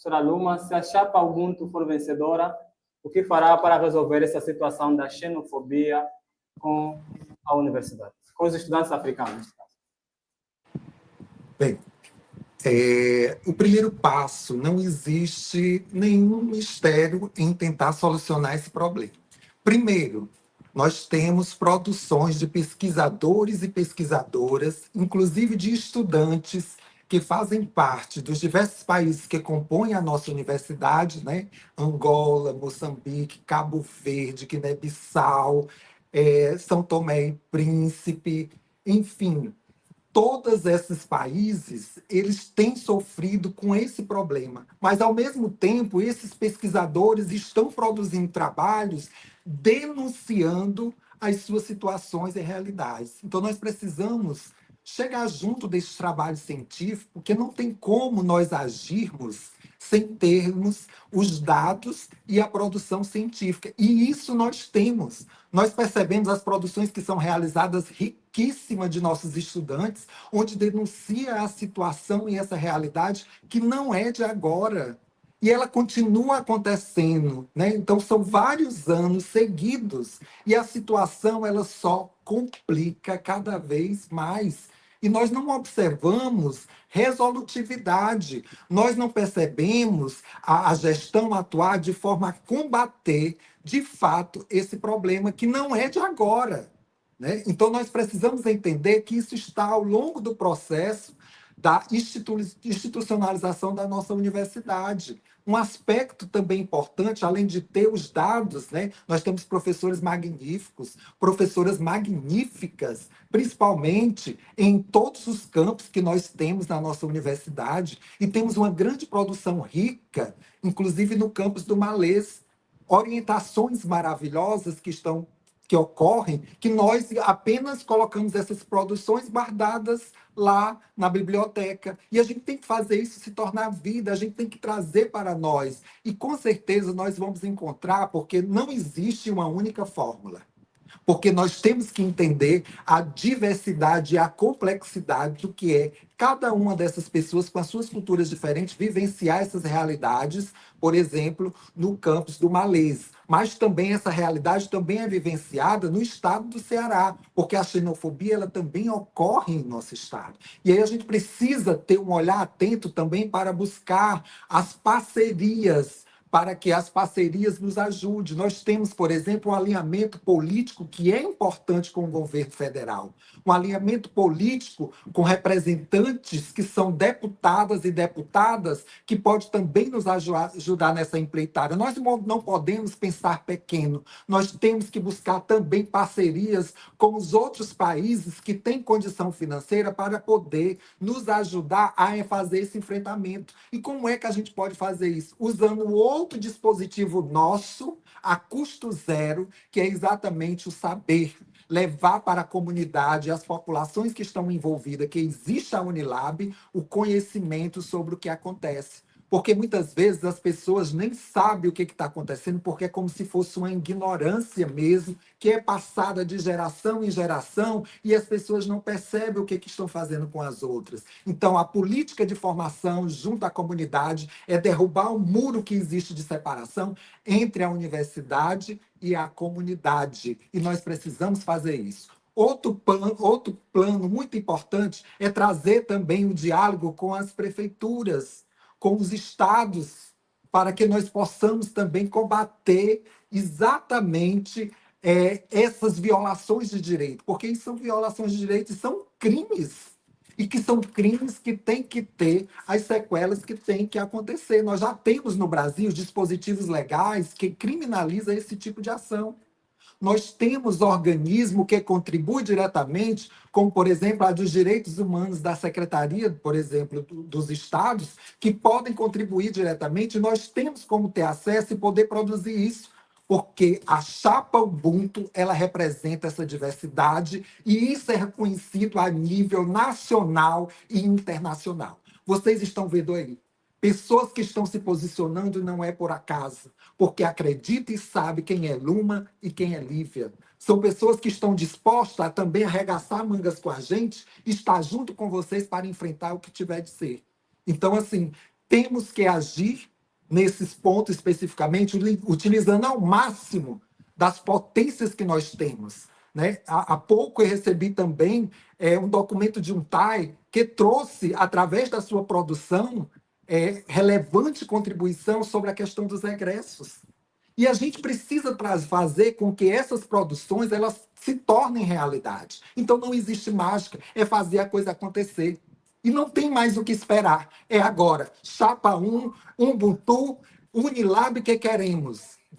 Professora Luma, se a chapa Ubuntu for vencedora, o que fará para resolver essa situação da xenofobia com a universidade, com os estudantes africanos? Bem, o primeiro passo, não existe nenhum mistério em tentar solucionar esse problema. Primeiro, nós temos produções de pesquisadores e pesquisadoras, inclusive de estudantes que fazem parte dos diversos países que compõem a nossa universidade, né? Angola, Moçambique, Cabo Verde, Guiné-Bissau, São Tomé e Príncipe, enfim. Todos esses países, eles têm sofrido com esse problema. Mas, ao mesmo tempo, esses pesquisadores estão produzindo trabalhos denunciando as suas situações e realidades. Então, nós precisamos chegar junto desse trabalho científico, porque não tem como nós agirmos sem termos os dados e a produção científica. E isso nós temos. Nós percebemos as produções que são realizadas riquíssimas de nossos estudantes, onde denuncia a situação e essa realidade que não é de agora. E ela continua acontecendo, né? Então, são vários anos seguidos e a situação ela só complica cada vez mais. E nós não observamos resolutividade, nós não percebemos a gestão atuar de forma a combater, de fato, esse problema que não é de agora, né? Então, nós precisamos entender que isso está ao longo do processo da institucionalização da nossa universidade. Um aspecto também importante, além de ter os dados, né? Nós temos professores magníficos, professoras magníficas, principalmente em todos os campos que nós temos na nossa universidade, e temos uma grande produção rica, inclusive no campus do Malês, orientações maravilhosas que ocorrem, que nós apenas colocamos essas produções guardadas lá na biblioteca. E a gente tem que fazer isso se tornar vida, a gente tem que trazer para nós. E com certeza nós vamos encontrar, porque não existe uma única fórmula. Porque nós temos que entender a diversidade e a complexidade do que é cada uma dessas pessoas com as suas culturas diferentes vivenciar essas realidades, por exemplo, no campus do Malês. Mas também essa realidade também é vivenciada no estado do Ceará, porque a xenofobia ela também ocorre em nosso estado. E aí a gente precisa ter um olhar atento também para buscar as parcerias, para que as parcerias nos ajudem. Nós temos, por exemplo, um alinhamento político que é importante com o governo federal. Um alinhamento político com representantes que são deputadas e deputadas que pode também nos ajudar nessa empreitada. Nós não podemos pensar pequeno. Nós temos que buscar também parcerias com os outros países que têm condição financeira para poder nos ajudar a fazer esse enfrentamento. E como é que a gente pode fazer isso? Usando outro dispositivo nosso, a custo zero, que é exatamente o saber. Levar para a comunidade, as populações que estão envolvidas, que existe a Unilab, o conhecimento sobre o que acontece. Porque muitas vezes as pessoas nem sabem o que está acontecendo, porque é como se fosse uma ignorância mesmo, que é passada de geração em geração, e as pessoas não percebem o que estão fazendo com as outras. Então, a política de formação junto à comunidade é derrubar o muro que existe de separação entre a universidade e a comunidade. E nós precisamos fazer isso. Outro plano muito importante é trazer também o diálogo com as prefeituras, com os estados, para que nós possamos também combater exatamente essas violações de direito, porque isso são violações de direito e são crimes, e que são crimes que têm que ter as sequelas que têm que acontecer. Nós já temos no Brasil dispositivos legais que criminalizam esse tipo de ação. Nós temos organismo que contribui diretamente, como, por exemplo, a dos direitos humanos da Secretaria, por exemplo, dos estados, que podem contribuir diretamente. Nós temos como ter acesso e poder produzir isso, porque a chapa Ubuntu, ela representa essa diversidade e isso é reconhecido a nível nacional e internacional. Vocês estão vendo aí, pessoas que estão se posicionando não é por acaso, porque acredita e sabe quem é Luma e quem é Lívia. São pessoas que estão dispostas a também arregaçar mangas com a gente e estar junto com vocês para enfrentar o que tiver de ser. Então, assim, temos que agir nesses pontos especificamente, utilizando ao máximo das potências que nós temos. Né? Há pouco eu recebi também um documento de UNTAE que trouxe, através da sua produção, relevante contribuição sobre a questão dos egressos. E a gente precisa fazer com que essas produções elas se tornem realidade. Então não existe mágica, é fazer a coisa acontecer. E não tem mais o que esperar. É agora. Chapa 1, Ubuntu, Unilab, que queremos.